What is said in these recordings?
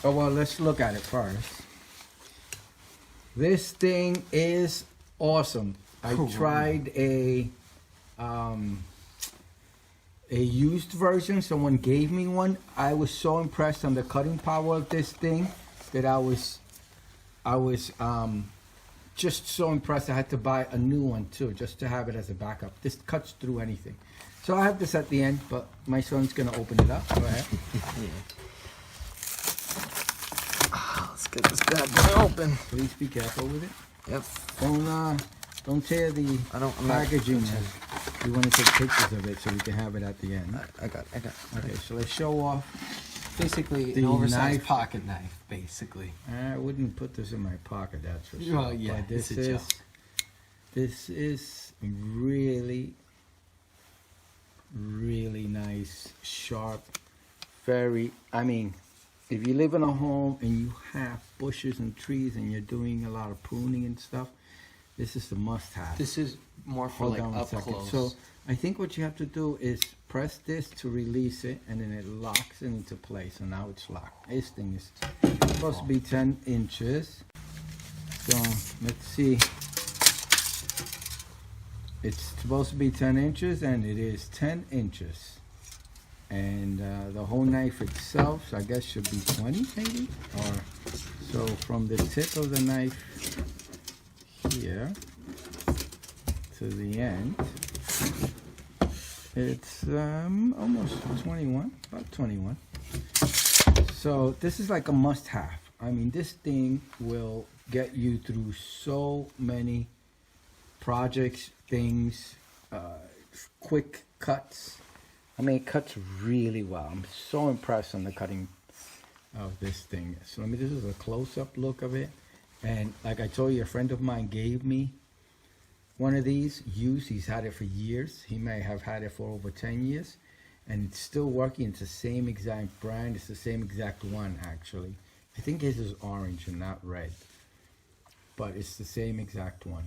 Oh, well, let's look at it first. This thing is awesome. I tried a used version. Someone gave me one. I was so impressed on the cutting power of this thing that I was just so impressed. I had to buy a new one too, just to have it as a backup. This cuts through anything. So I have this at the end, but my son's gonna open it up. Go ahead. Let's get this bad boy open. Please be careful with it. Yep. Don't tear the packaging. We want to take pictures of it so we can have it at the end. I got it. Okay, so let's show off. Basically, the an oversized knife. pocket knife, basically. I wouldn't put this in my pocket, that's for sure. Well, yeah, but this it's a joke. this is really, really nice, sharp, very. I mean, if you live in a home and you have bushes and trees and you're doing a lot of pruning and stuff, this is the must-have. This is more for like up close. So I think what you have to do is press this to release it, and then it locks it into place. So now it's locked. This thing is supposed to be 10 inches. So let's see. It's supposed to be 10 inches, and it is 10 inches. And the whole knife itself, so I guess should be 20 maybe? Or so from the tip of the knife here to the end, it's almost 21, about 21. So this is like a must-have. I mean, this thing will get you through so many projects, things, quick cuts. I mean, it cuts really well. I'm so impressed on the cutting of this thing. So this is a close-up look of it. And like I told you, a friend of mine gave me one of these used. He's had it for years. He may have had it for over 10 years. And it's still working. It's the same exact brand. It's the same exact one, actually. I think his is orange and not red. But it's the same exact one.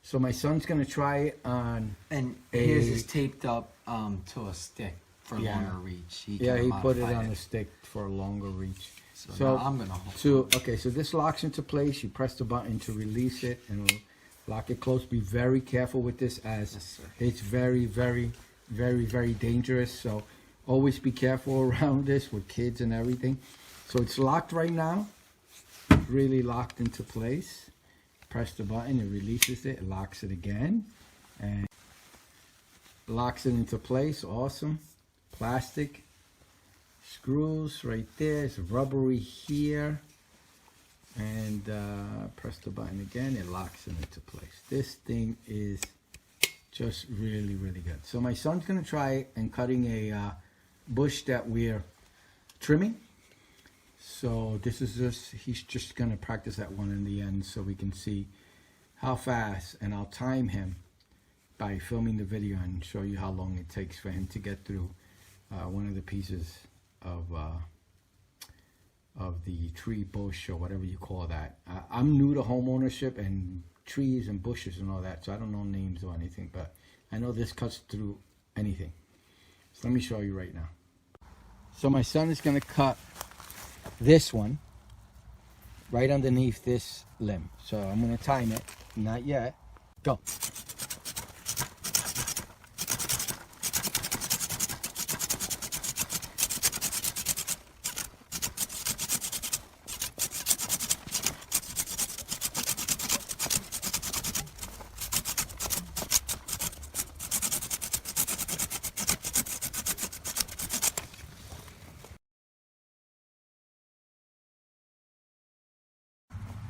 So my son's going to try it on And his is taped up to a stick for longer reach. He put it on a stick for a longer reach. So now I'm going to hold okay, so this locks into place. You press the button to release it, and it'll lock it close. Be very careful with this, as it's very, very, very, very dangerous. So always be careful around this with kids and everything. So it's locked right now. Really locked into place. Press the button, it releases it, locks it again, and locks it into place. Awesome. Plastic screws right there. It's rubbery here, and press the button again, it locks it into place. This thing is just really, really good. So my son's gonna try and cutting a bush that we're trimming. So this is just, he's just gonna practice that one in the end so we can see how fast, and I'll time him by filming the video and show you how long it takes for him to get through one of the pieces of the tree, bush, or whatever you call that. I'm new to home ownership and trees and bushes and all that, so I don't know names or anything, but I know this cuts through anything. So let me show you right now. So my son is gonna cut this one right underneath this limb. So I'm gonna time it. Not yet. Go.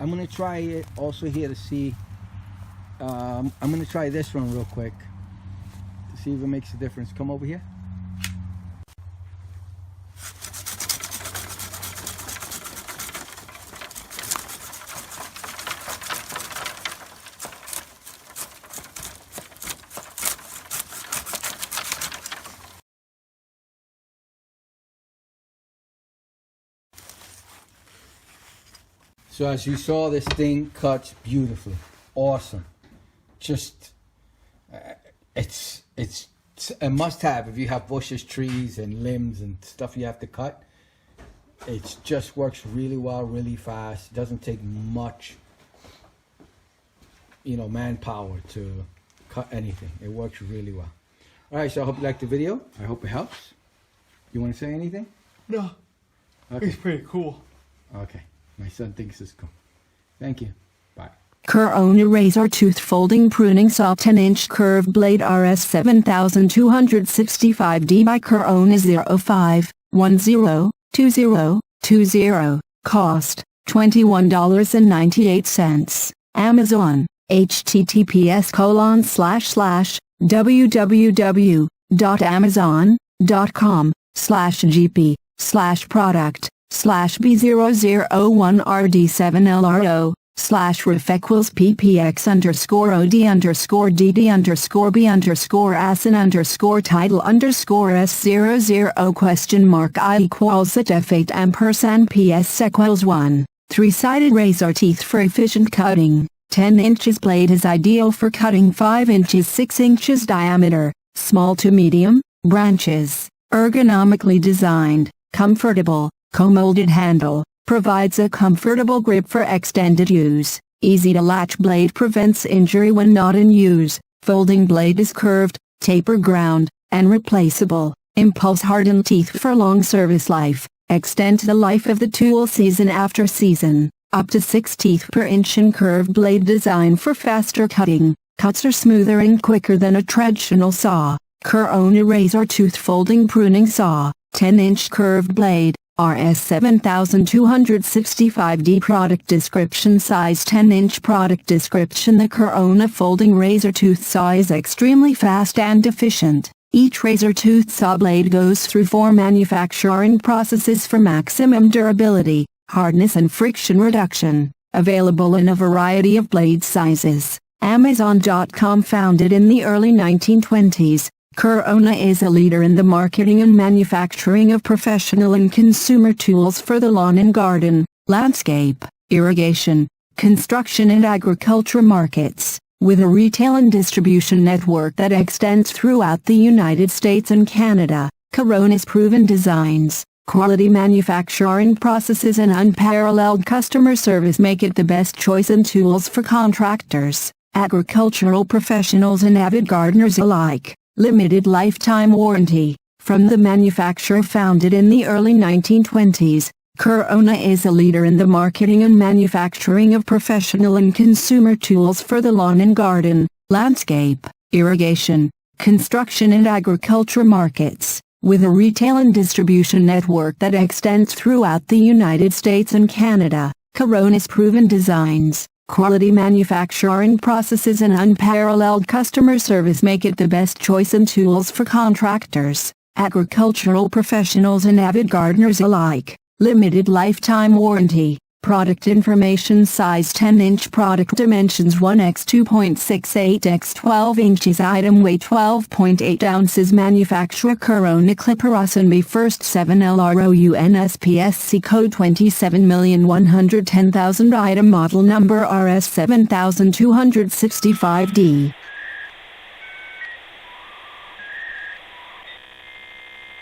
I'm gonna try it also here to see. I'm gonna try this one real quick to see if it makes a difference. Come over here. So as you saw, this thing cuts beautifully. Awesome. Just, it's a must-have if you have bushes, trees, and limbs and stuff you have to cut. It just works really well, really fast. Doesn't take much, manpower to cut anything. It works really well. All right, so I hope you liked the video. I hope it helps. You want to say anything? No. Okay. It's pretty cool. Okay. My son thinks it's cool. Thank you. Bye. Corona RazorTOOTH Folding Pruning Saw 10-inch Curved Blade RS 7265D by Corona 05102020. Cost $21.98. Amazon. https://www.amazon.com/BP/AS_ASIN_OD_AS/ID_AS_PS equals 1. 3-sided razor teeth for efficient cutting. 10 inches blade is ideal for cutting 5 inches 6 inches diameter, small to medium, branches. Ergonomically designed, comfortable, co-molded handle, provides a comfortable grip for extended use. Easy to latch blade prevents injury when not in use. Folding blade is curved, taper ground, and replaceable. Impulse hardened teeth for long service life. Extend the life of the tool season after season. Up to 6 teeth per inch in curved blade design for faster cutting. Cuts are smoother and quicker than a traditional saw. Corona RazorTOOTH Folding Pruning Saw, 10-inch curved blade, RS 7265D. Product description: size 10-inch. Product description: the Corona Folding RazorTOOTH Saw is extremely fast and efficient. Each RazorTOOTH saw blade goes through 4 manufacturing processes for maximum durability, hardness and friction reduction. Available in a variety of blade sizes. Amazon.com. Founded in the early 1920s, Corona is a leader in the marketing and manufacturing of professional and consumer tools for the lawn and garden, landscape, irrigation, construction and agriculture markets. With a retail and distribution network that extends throughout the United States and Canada, Corona's proven designs, quality manufacturing processes and unparalleled customer service make it the best choice in tools for contractors, agricultural professionals and avid gardeners alike. Limited lifetime warranty. From the manufacturer founded in the early 1920s, Corona is a leader in the marketing and manufacturing of professional and consumer tools for the lawn and garden, landscape, irrigation, construction and agriculture markets. With a retail and distribution network that extends throughout the United States and Canada, Corona's proven designs, quality manufacturing processes and unparalleled customer service make it the best choice in tools for contractors, agricultural professionals and avid gardeners alike. Limited lifetime warranty. Product information: size 10-inch. Product dimensions 1x 2.68x 12 inches. Item weight 12.8 ounces. Manufacturer Corona Clipper-Ossenby 1st 7 LROUNSPSC code 27,110,000. Item model number RS 7265D.